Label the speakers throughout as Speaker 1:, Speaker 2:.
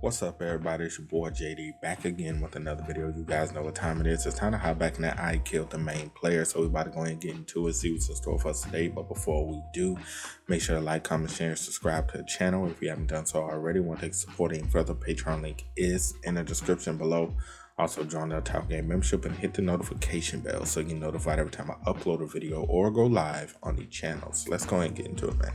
Speaker 1: What's up, everybody? It's your boy JD back again with another video. You guys know what time it is. It's time to hop back in that I killed the main player. So we're about to go ahead and get into it, see what's in store for us today. But before we do, make sure to like, comment, share, and subscribe to the channel if you haven't done so already. Want to support any further, Patreon link is in the description below. Also join the Otaku Game membership and hit the notification bell so you get notified every time I upload a video or go live on these channels. Let's go ahead and get into it, man.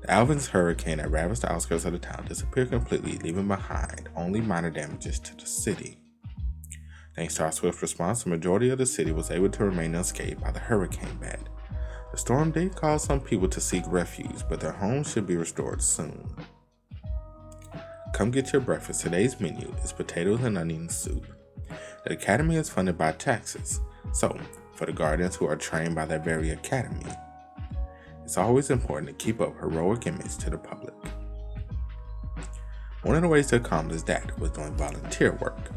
Speaker 1: Alvin's hurricane that ravaged the outskirts of the town disappeared completely, leaving behind only minor damages to the city. Thanks to our swift response, the majority of the city was able to remain unscathed by the hurricane bed. The storm did cause some people to seek refuge, but their homes should be restored soon. Come get your breakfast. Today's menu is potatoes and onion soup. The academy is funded by taxes, so for the guardians who are trained by their very academy, it's always important to keep up heroic image to the public. One of the ways to accomplish that was doing volunteer work.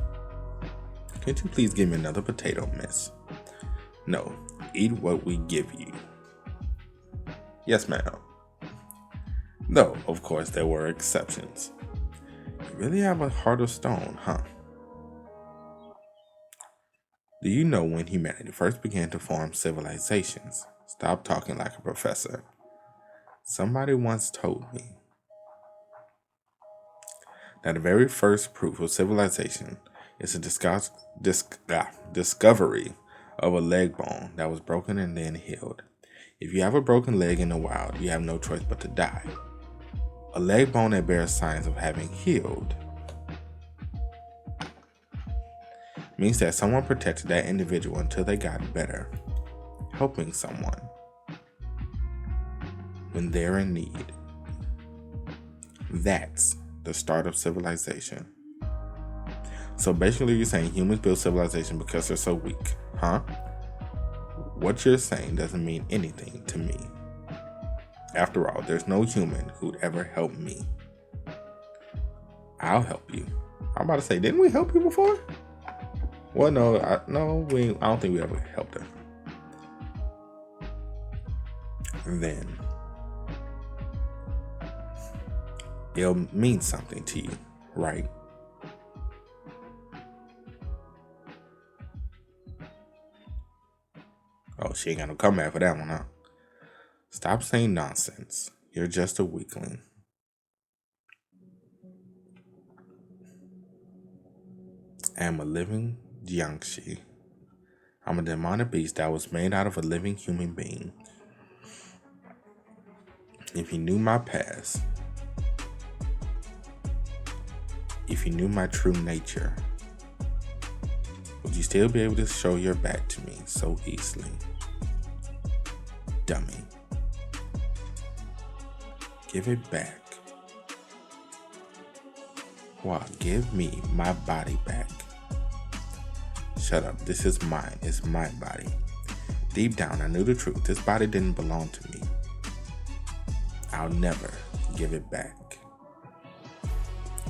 Speaker 1: Can't you please give me another potato, miss? No, eat what we give you. Yes, ma'am. Though, of course, there were exceptions. You really have a heart of stone, huh? Do you know when humanity first began to form civilizations? Stop talking like a professor. Somebody once told me that the very first proof of civilization is the discovery of a leg bone that was broken and then healed. If you have a broken leg in the wild, you have no choice but to die. A leg bone that bears signs of having healed means that someone protected that individual until they got better, helping someone when they're in need. That's the start of civilization. So basically you're saying humans build civilization because they're so weak, huh? What you're saying doesn't mean anything to me. After all, there's no human who'd ever help me. I'll help you. I'm about to say, didn't we help you before? Well, no, I don't think we ever helped her. Then it'll mean something to you, right? Oh, she ain't got no comeback for that one, huh? Stop saying nonsense. You're just a weakling. I am a living Jiangxi. I'm a demonic beast that was made out of a living human being. If you knew my past, if you knew my true nature, would you still be able to show your back to me so easily? Dummy. Give it back. Wow, give me my body back. Shut up, this is mine, it's my body. Deep down, I knew the truth. This body didn't belong to me. I'll never give it back.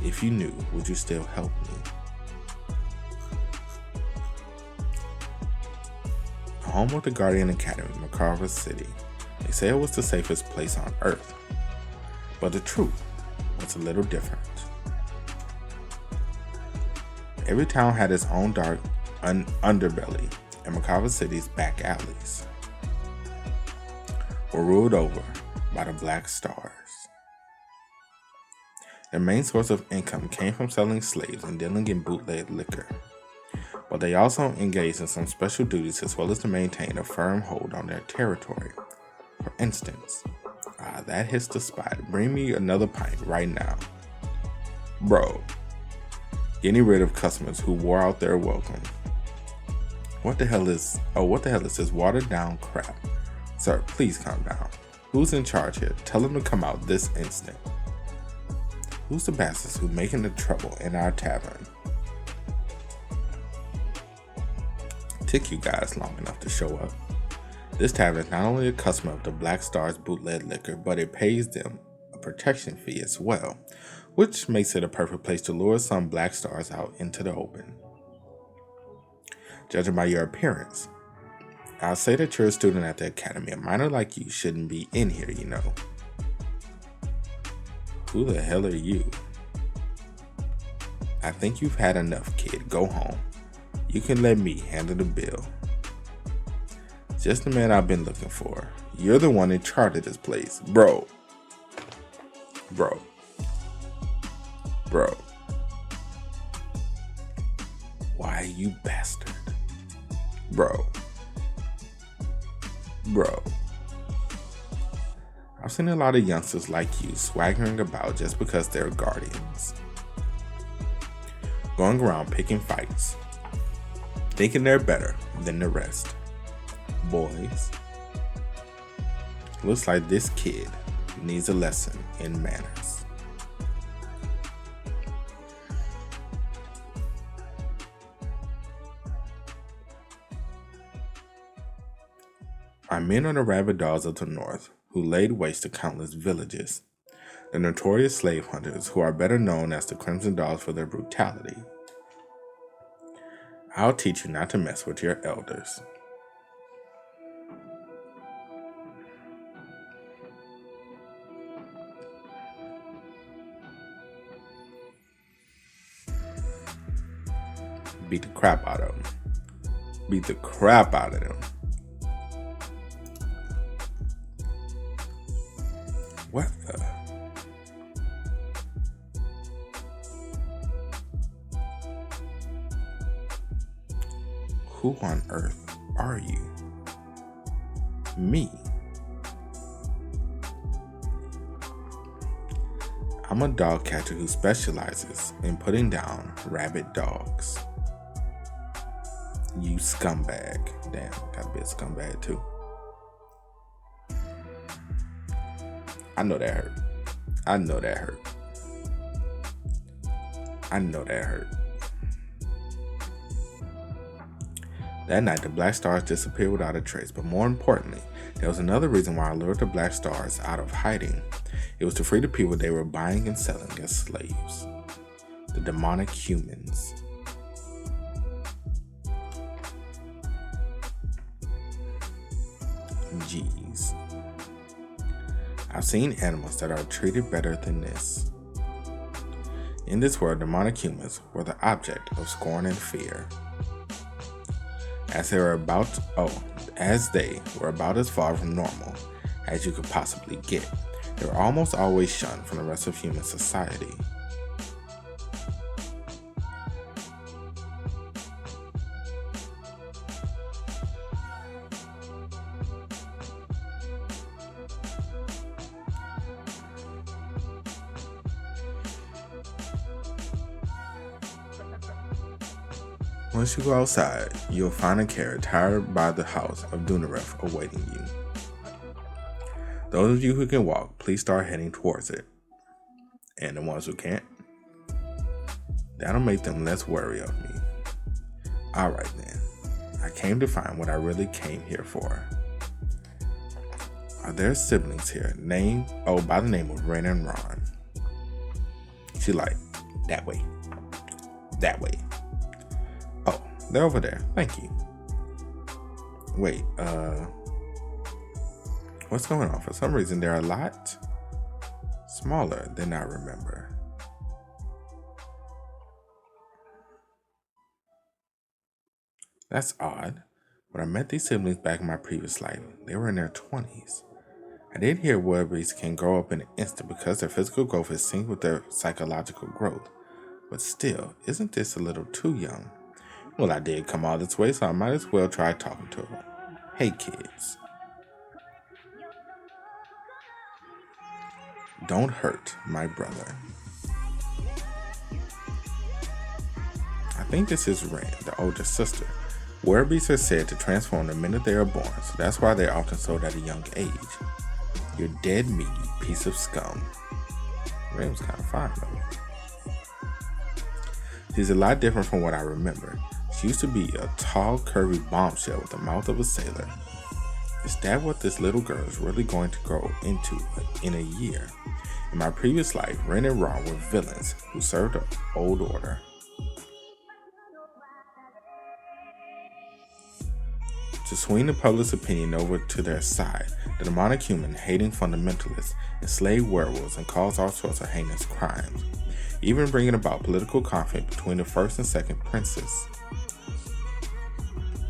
Speaker 1: If you knew, would you still help me? The home of the Guardian Academy, Macarva City. They say it was the safest place on Earth. But the truth was a little different. Every town had its own dark underbelly, and Macarva City's back alleys were ruled over by the Black Stars. Their main source of income came from selling slaves and dealing in bootleg liquor, but they also engaged in some special duties as well as to maintain a firm hold on their territory. For instance, that hits the spot. Bring me another pint right now. Bro, getting rid of customers who wore out their welcome. What the hell is this watered down crap? Sir, please calm down. Who's in charge here? Tell him to come out this instant. Who's the bastards who making the trouble in our tavern? Took you guys long enough to show up. This tavern is not only a customer of the Black Star's bootleg liquor, but it pays them a protection fee as well, which makes it a perfect place to lure some Black Stars out into the open. Judging by your appearance, I'll say that you're a student at the academy. A minor like you shouldn't be in here, you know. Who the hell are you? I think you've had enough, kid. Go home. You can let me handle the bill. Just the man I've been looking for. You're the one in charge of this place. Bro. Why, you bastard. Bro. I've seen a lot of youngsters like you swaggering about just because they're guardians. Going around picking fights. Thinking they're better than the rest. Boys. Looks like this kid needs a lesson in manners. Our men are the rabid dogs of the north who laid waste to countless villages. The notorious slave hunters who are better known as the Crimson Dogs for their brutality. I'll teach you not to mess with your elders. Beat the crap out of them. Beat the crap out of them. What the? Who on earth are you? Me. I'm a dog catcher who specializes in putting down rabid dogs. You scumbag. Damn, gotta be a scumbag too. I know that hurt. That night, the Black Stars disappeared without a trace, but more importantly, there was another reason why I lured the Black Stars out of hiding. It was to free the people they were buying and selling as slaves. The demonic humans. Jeez. I've seen animals that are treated better than this. In this world, demonic humans were the object of scorn and fear. As they were about as far from normal as you could possibly get, they were almost always shunned from the rest of human society. Once you go outside, you'll find a carrot tied by the house of Dunaref awaiting you. Those of you who can walk, please start heading towards it. And the ones who can't, that'll make them less wary of me. Alright then, I came to find what I really came here for. Are there siblings here by the name of Ren and Ron? She like, that way. Oh, they're over there. Thank you. Wait, what's going on? For some reason, they're a lot smaller than I remember. That's odd. When I met these siblings back in my previous life, they were in their 20s. I did hear wildebeests can grow up in an instant because their physical growth is synced with their psychological growth. But still, isn't this a little too young? Well, I did come all this way, so I might as well try talking to them. Hey, kids. Don't hurt my brother. I think this is Ren, the older sister. Werbeasts are said to transform the minute they are born, so that's why they're often sold at a young age. You're dead meat, you piece of scum. Ren was kind of fine though. She's a lot different from what I remember. She used to be a tall, curvy bombshell with the mouth of a sailor. Is that what this little girl is really going to grow into in a year? In my previous life, Ren and Ron were villains who served the old order. To swing the public's opinion over to their side, the demonic human hating fundamentalists enslave werewolves and cause all sorts of heinous crimes, even bringing about political conflict between the first and second princes.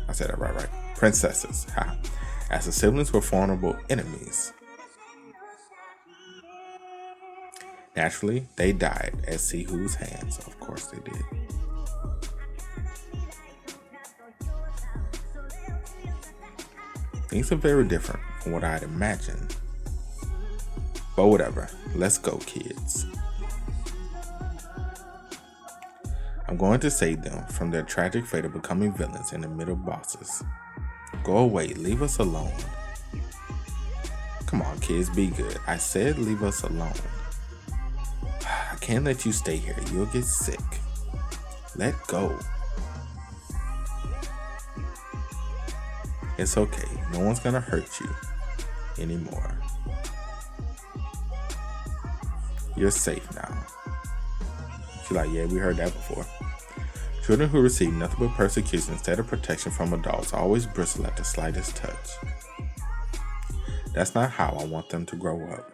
Speaker 1: I said that right? Princesses, as the siblings were formidable enemies. Naturally, they died at Sihu's hands. Of course they did. Things are very different from what I'd imagined. But whatever, let's go, kids. I'm going to save them from their tragic fate of becoming villains and the middle bosses. Go away, leave us alone. Come on, kids, be good. I said leave us alone. I can't let you stay here. You'll get sick. Let go. It's okay. No one's gonna hurt you anymore. You're safe now. She's like, yeah, we heard that before. Children who receive nothing but persecution instead of protection from adults always bristle at the slightest touch. That's not how I want them to grow up.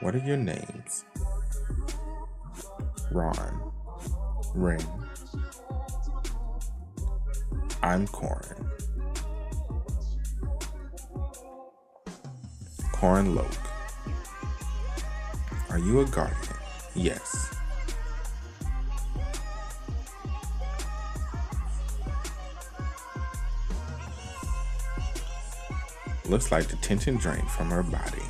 Speaker 1: What are your names? Ron. Ren. I'm Corin. Corin Loke. Are you a guardian? Yes. Looks like the tension drained from her body.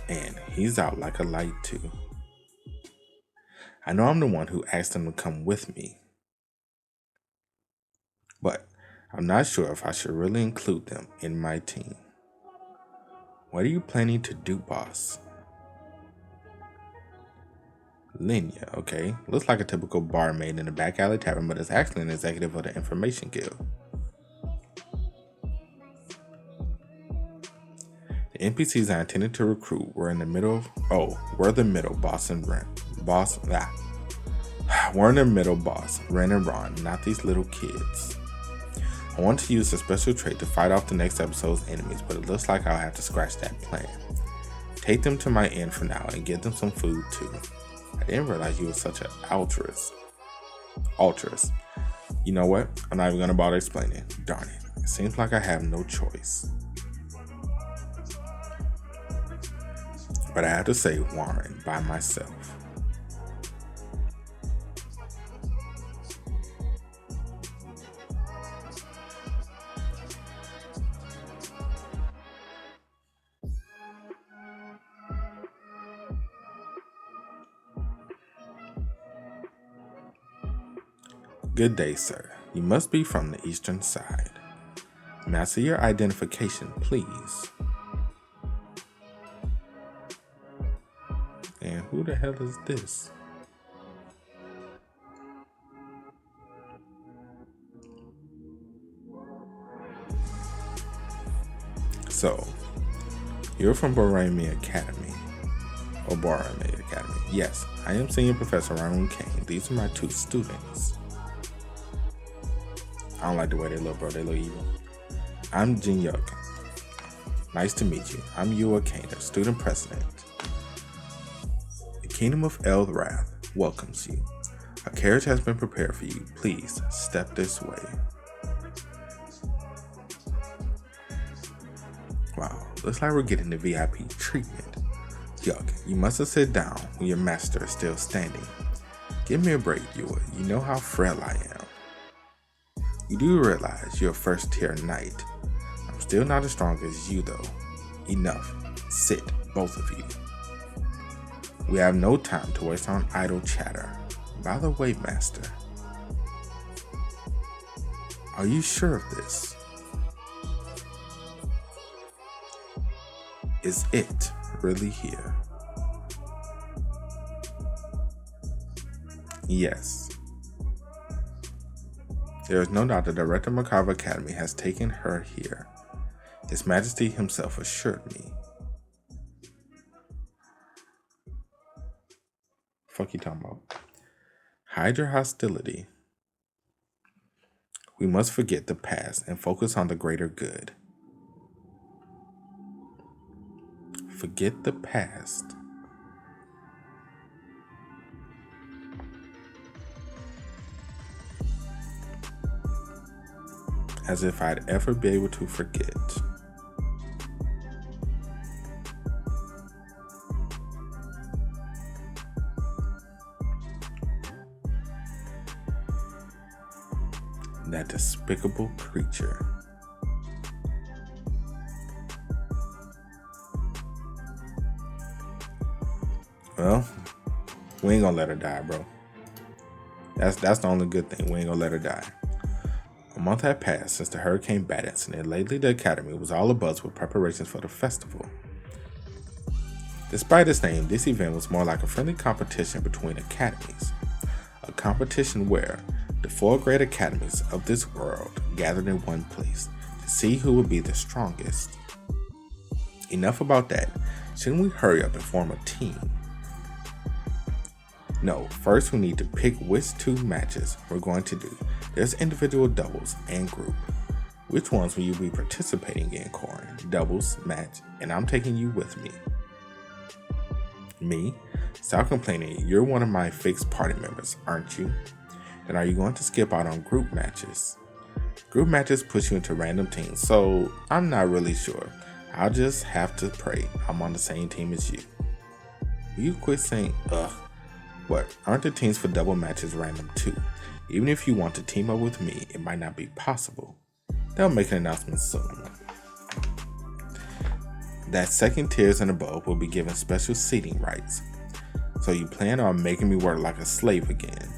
Speaker 1: And he's out like a light too. I know I'm the one who asked him to come with me. But I'm not sure if I should really include them in my team. What are you planning to do, boss? Linya, okay. Looks like a typical barmaid in a back alley tavern, but is actually an executive of the Information Guild. The NPCs I intended to recruit were the middle boss and Ren. We're in the middle boss, Ren and Ron, not these little kids. I want to use a special trait to fight off the next episode's enemies, but it looks like I'll have to scratch that plan. Take them to my inn for now and give them some food too. I didn't realize you were such an altruist. You know what? I'm not even gonna bother explaining. Darn it. It seems like I have no choice. But I have to say Hwaran by myself. Good day, sir. You must be from the eastern side. May I see your identification, please? And who the hell is this? So, you're from Borami Academy. Or Borami Academy. Yes, I am Senior Professor Ronald Kane. These are my two students. I don't like the way they look, bro. They look evil. I'm Jin Yuk. Nice to meet you. I'm Yua Kana, student president. The Kingdom of Eldrath welcomes you. A carriage has been prepared for you. Please step this way. Wow, looks like we're getting the VIP treatment. Yuck, you must have sit down when your master is still standing. Give me a break, Yua. You know how frail I am. You do realize you're a first tier knight. I'm still not as strong as you though. Enough. Sit, both of you. We have no time to waste on idle chatter. By the way, master, are you sure of this? Is it really here? Yes. There is no doubt the director of Macabre Academy has taken her here. His Majesty himself assured me. Fuck you talking about? Hide your hostility. We must forget the past and focus on the greater good. Forget the past. As if I'd ever be able to forget. That despicable creature. Well, we ain't gonna let her die, bro. That's the only good thing. We ain't gonna let her die. A month had passed since the hurricane bat incident. Lately, the academy was all abuzz with preparations for the festival. Despite its name, this event was more like a friendly competition between academies. A competition where the 4 great academies of this world gathered in one place to see who would be the strongest. Enough about that. Shouldn't we hurry up and form a team? No, first we need to pick which 2 matches we're going to do. There's individual doubles and group. Which ones will you be participating in, Corin? Doubles, match, and I'm taking you with me. Me? Stop complaining. You're one of my fixed party members, aren't you? Then are you going to skip out on group matches? Group matches push you into random teams, so I'm not really sure. I'll just have to pray I'm on the same team as you. Will you quit saying, ugh? What, aren't the teams for double matches random too? Even if you want to team up with me, it might not be possible. They'll make an announcement soon. That second tiers and above will be given special seating rights. So you plan on making me work like a slave again?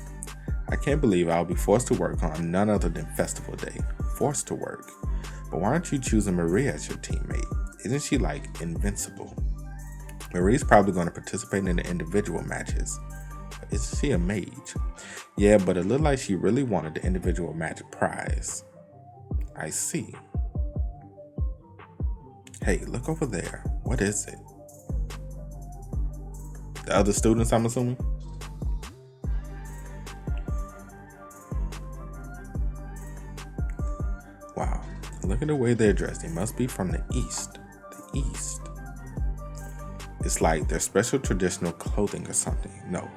Speaker 1: I can't believe I'll be forced to work on none other than Festival Day. Forced to work. But why aren't you choosing Maria as your teammate? Isn't she like invincible? Maria's probably going to participate in the individual matches. Isn't she a mage? Yeah, but it looked like she really wanted the individual match prize. I see. Hey, look over there. What is it? The other students, I'm assuming? Wow, look at the way they're dressed. They must be from the East. The East. It's like their special traditional clothing or something. No,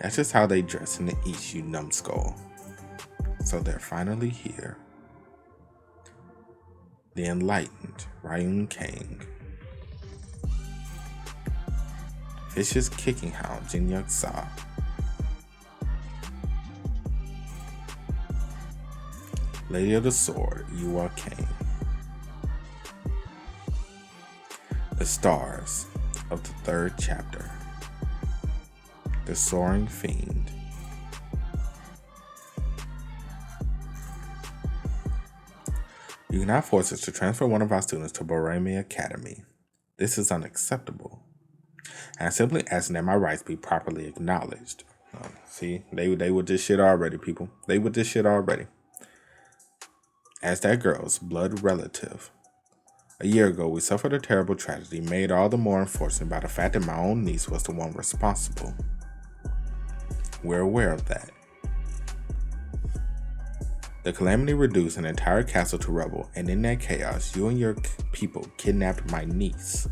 Speaker 1: that's just how they dress in the East, you numbskull. So they're finally here. The enlightened Ryun Kang. Vicious kicking hound Jin Yuk Sa. Lady of the Sword Yua Kang. The stars of the 3rd chapter. The Soaring Fiend. You cannot force us to transfer one of our students to Borame Academy. This is unacceptable. I'm simply asking that my rights be properly acknowledged. See, they with this shit already, people. They with this shit already. As that girl's blood relative. A year ago, we suffered a terrible tragedy made all the more unfortunate by the fact that my own niece was the one responsible. We're aware of that. The calamity reduced an entire castle to rubble, and in that chaos, you and your people kidnapped my niece.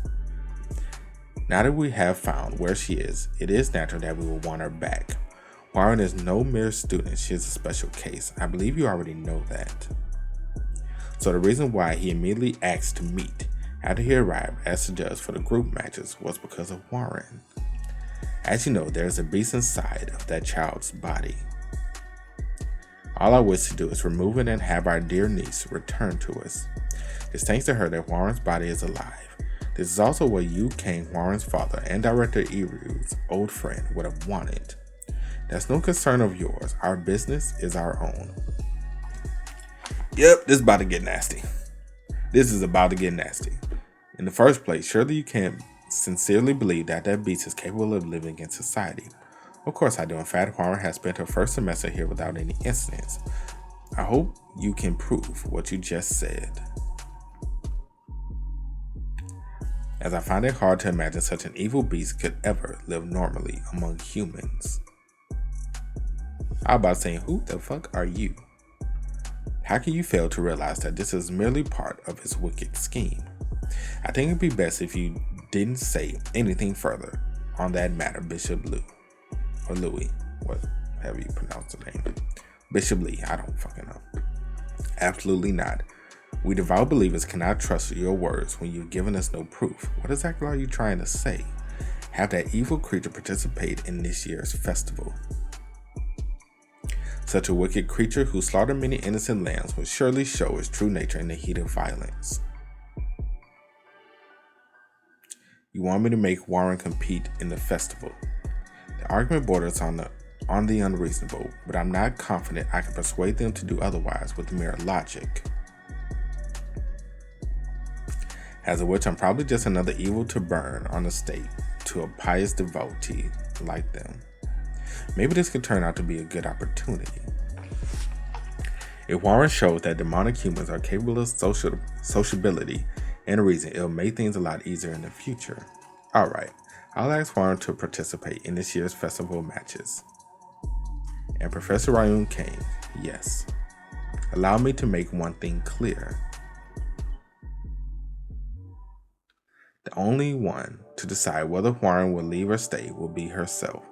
Speaker 1: Now that we have found where she is, it is natural that we will want her back. Hwaran is no mere student, she is a special case. I believe you already know that. So the reason why he immediately asked to meet after he arrived as the judge for the group matches was because of Hwaran. As you know, there is a beast inside of that child's body. All I wish to do is remove it and have our dear niece returned to us. It's thanks to her that Hwaran's body is alive. This is also what Yu Kang, Hwaran's father, and Director Iryu's old friend would have wanted. That's no concern of yours. Our business is our own. Yep, this is about to get nasty. This is about to get nasty. In the first place, surely you can't sincerely believe that beast is capable of living in society. Of course I do. In fact, Hwaran has spent her first semester here without any incidents. I hope you can prove what you just said. As I find it hard to imagine such an evil beast could ever live normally among humans. I was about saying, who the fuck are you? How can you fail to realize that this is merely part of his wicked scheme? I think it'd be best if you didn't say anything further on that matter, Bishop Lou. Or Louis, whatever you pronounce the name. Bishop Lee, I don't fucking know. Absolutely not. We devout believers cannot trust your words when you've given us no proof. What exactly are you trying to say? Have that evil creature participate in this year's festival. Such a wicked creature who slaughtered many innocent lambs would surely show his true nature in the heat of violence. You want me to make Hwaran compete in the festival? The argument borders on the unreasonable, but I'm not confident I can persuade them to do otherwise with mere logic. As of which, I'm probably just another evil to burn on the stake to a pious devotee like them. Maybe this could turn out to be a good opportunity. If Hwaran shows that demonic humans are capable of sociability and reason, it'll make things a lot easier in the future. Alright, I'll ask Hwaran to participate in this year's festival matches. And Professor Ryun Kang, yes. Allow me to make one thing clear. The only one to decide whether Hwaran will leave or stay will be herself.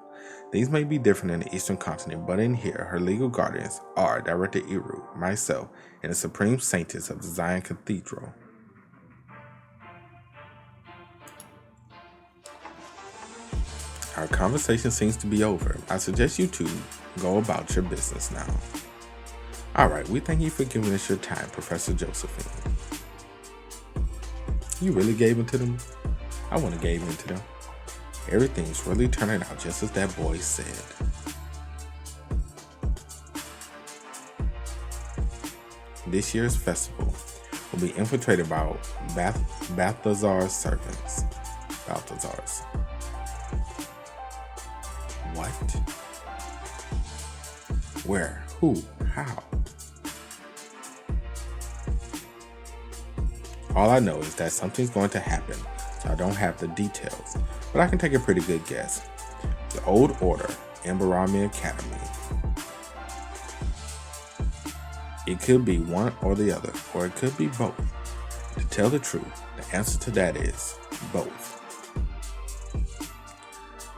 Speaker 1: Things may be different in the Eastern Continent, but in here, her legal guardians are Director Iru, myself, and the Supreme Saintess of the Zion Cathedral. Our conversation seems to be over. I suggest you two go about your business now. Alright, we thank you for giving us your time, Professor Josephine. You really gave in to them? I wouldn't have gave in to them. Everything's really turning out just as that boy said. This year's festival will be infiltrated by Balthazar's servants. Balthazar's. What? Where? Who? How? All I know is that something's going to happen, so I don't have the details, but I can take a pretty good guess. The Old Order and Barami Academy. It could be one or the other, or it could be both. To tell the truth, the answer to that is both.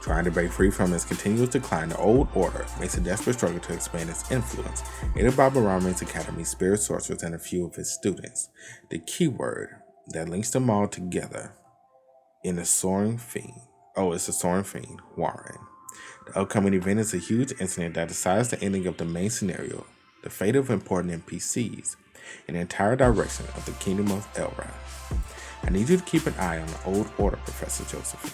Speaker 1: Trying to break free from its continuous decline, the Old Order makes a desperate struggle to expand its influence, aided by Barami's Academy, spirit sorcerers, and a few of its students. The keyword that links them all together in a soaring fiend. Oh, it's a soaring fiend, Hwaran. The upcoming event is a huge incident that decides the ending of the main scenario, the fate of important NPCs, and the entire direction of the Kingdom of Elra. I need you to keep an eye on the Old Order, Professor Josephine.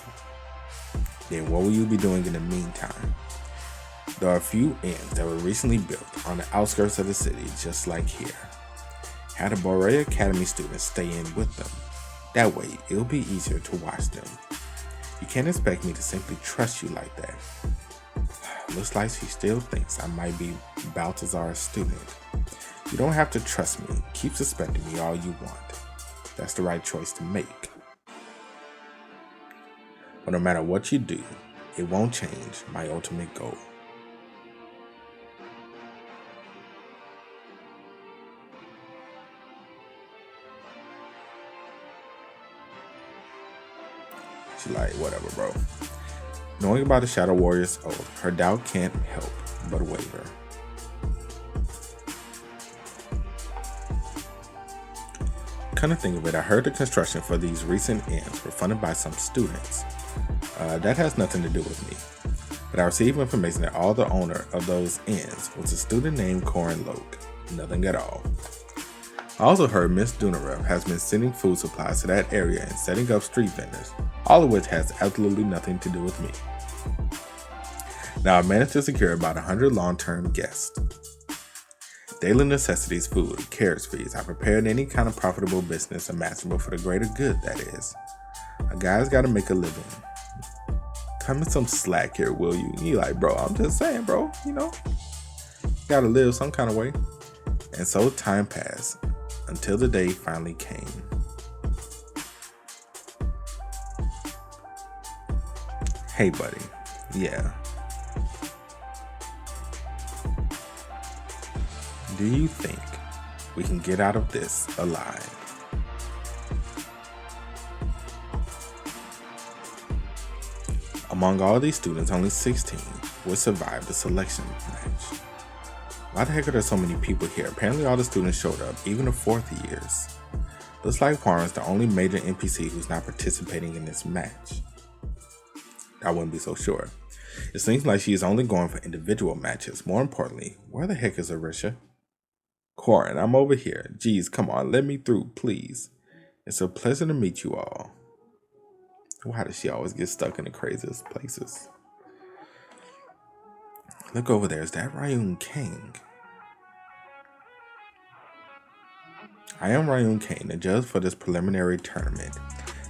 Speaker 1: Then what will you be doing in the meantime? There are a few inns that were recently built on the outskirts of the city, just like here. Have the Borea Academy students stay in with them. That way, it'll be easier to watch them. You can't expect me to simply trust you like that. Looks like she still thinks I might be Balthazar's student. You don't have to trust me. Keep suspecting me all you want. That's the right choice to make. But no matter what you do, it won't change my ultimate goal. She's like, whatever, bro. Knowing about the Shadow Warrior's oath, her doubt can't help but waver. Come to think of it, I heard the construction for these recent inns were funded by some students. That has nothing to do with me. But I received information that all the owner of those inns was a student named Corin. Nothing at all. I also heard Miss Dunarev has been sending food supplies to that area and setting up street vendors, all of which has absolutely nothing to do with me. Now I've managed to secure about 100 long-term guests. Daily necessities, food, carriage fees. I prepared any kind of profitable business imaginable for the greater good, that is. A guy's got to make a living. Cut me some slack here, will you? You like, bro, I'm just saying, bro, gotta live some kind of way. And so time passed until the day finally came. Hey, buddy. Yeah. Do you think we can get out of this alive. Among all these students, only 16 would survive the selection match. Why the heck are there so many people here? Apparently all the students showed up, even the fourth years. Looks like Hwaran is the only major NPC who's not participating in this match. I wouldn't be so sure. It seems like she is only going for individual matches. More importantly, where the heck is Arisha? Corin, I'm over here. Geez, come on, let me through, please. It's a pleasure to meet you all. Why does she always get stuck in the craziest places? Look over there, is that Ryun King? I am Ryun King, the judge for this preliminary tournament.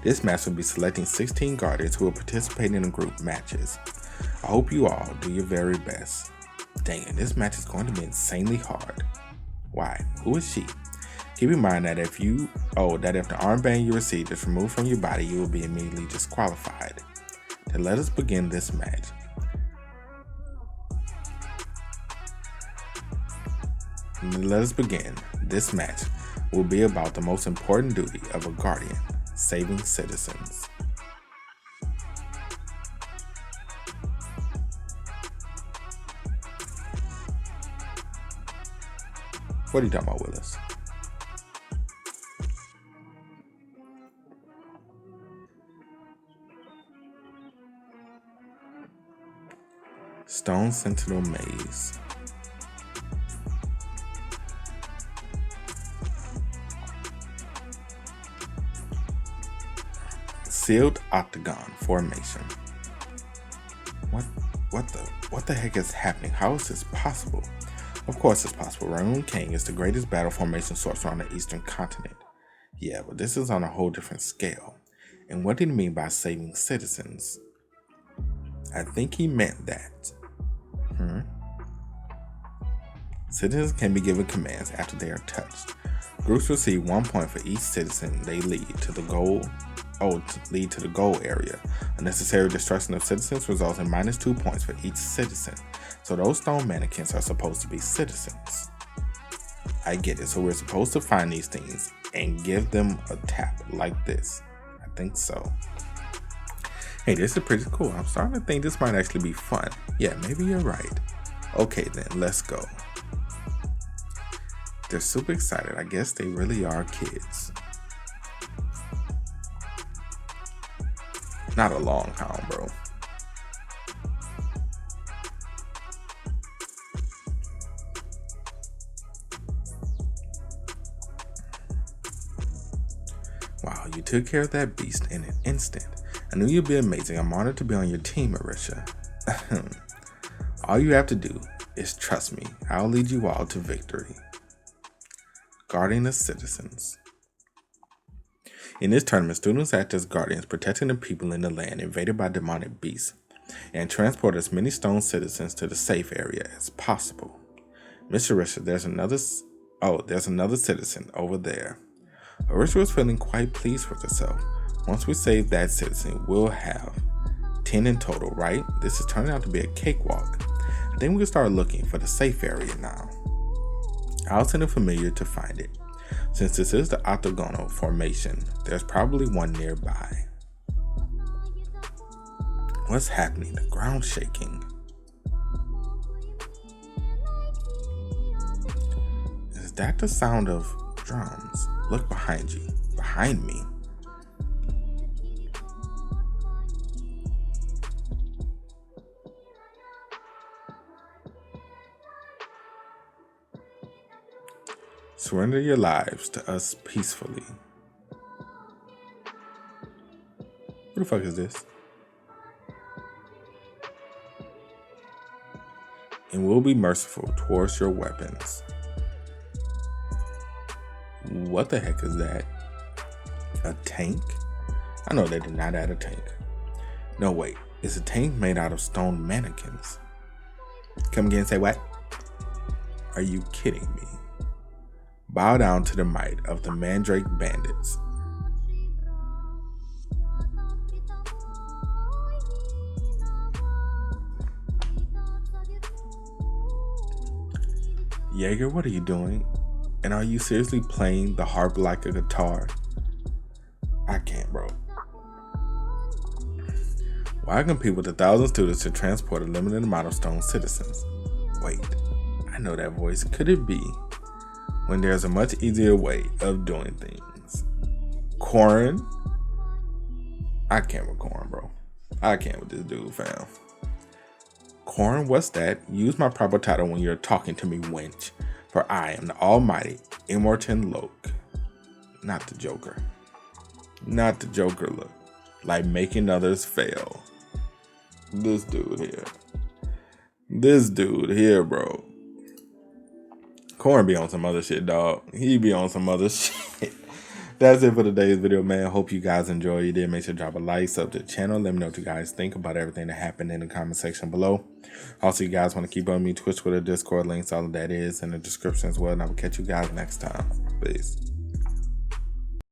Speaker 1: This match will be selecting 16 guardians who will participate in the group matches. I hope you all do your very best. Dang it, this match is going to be insanely hard. Why? Who is she? Keep in mind that if the armband you received is removed from your body, you will be immediately disqualified. Then let us begin this match. This match will be about the most important duty of a guardian, saving citizens. What are you talking about, Willis? Stone Sentinel Maze. Sealed octagon formation. What the heck is happening? How is this possible? Of course it's possible. Ryun King is the greatest battle formation sorcerer on the Eastern continent. Yeah, but this is on a whole different scale. And what did he mean by saving citizens? I think he meant that. Citizens can be given commands after they are touched. Groups receive 1 point for each citizen they lead to the goal area. Unnecessary destruction of citizens results in -2 points for each citizen. So those stone mannequins are supposed to be citizens. I get it. So we're supposed to find these things and give them a tap like this. I think so. Hey, this is pretty cool. I'm starting to think this might actually be fun. Yeah, maybe you're right. Okay then, let's go. They're super excited. I guess they really are kids. Not a long time, bro. Wow, you took care of that beast in an instant. I knew you'd be amazing. I'm honored to be on your team, Arisha. All you have to do is trust me. I'll lead you all to victory. Guarding the citizens. In this tournament, students act as guardians, protecting the people in the land invaded by demonic beasts, and transport as many stone citizens to the safe area as possible. Mr. Arisha, there's another citizen over there. Arisha was feeling quite pleased with herself. Once we save that citizen, we'll have 10 in total, right? This is turning out to be a cakewalk. I think we can start looking for the safe area now. I'll send a familiar to find it. Since this is the octagonal formation, there's probably one nearby. What's happening? The ground's shaking. Is that the sound of drums? Look behind you. Behind me. Surrender your lives to us peacefully. Who the fuck is this? And we'll be merciful towards your weapons. What the heck is that? A tank? I know they did not add a tank. No, wait. It's a tank made out of stone mannequins. Come again and say what? Are you kidding me? Bow down to the might of the Mandrake Bandits. Jaeger, what are you doing? And are you seriously playing the harp like a guitar? I can't, bro. Why compete with 1,000 students to transport a limited amount of stone citizens? Wait, I know that voice. Could it be when there's a much easier way of doing things? Corin? I can't with Corin, bro. I can't with this dude, fam. Corin, what's that? Use my proper title when you're talking to me, wench. For I am the almighty Immortan Loke. Not the Joker. Not the Joker look. Like making others fail. This dude here. This dude here, bro. Corin be on some other shit, dog. He be on some other shit. That's it for today's video, man. Hope you guys enjoy. You did, make sure to drop a like, sub to the channel. Let me know what you guys think about everything that happened in the comment section below. Also, you guys want to keep on me, Twitch, Twitter, Discord, links, all of that is in the description as well. And I will catch you guys next time. Peace.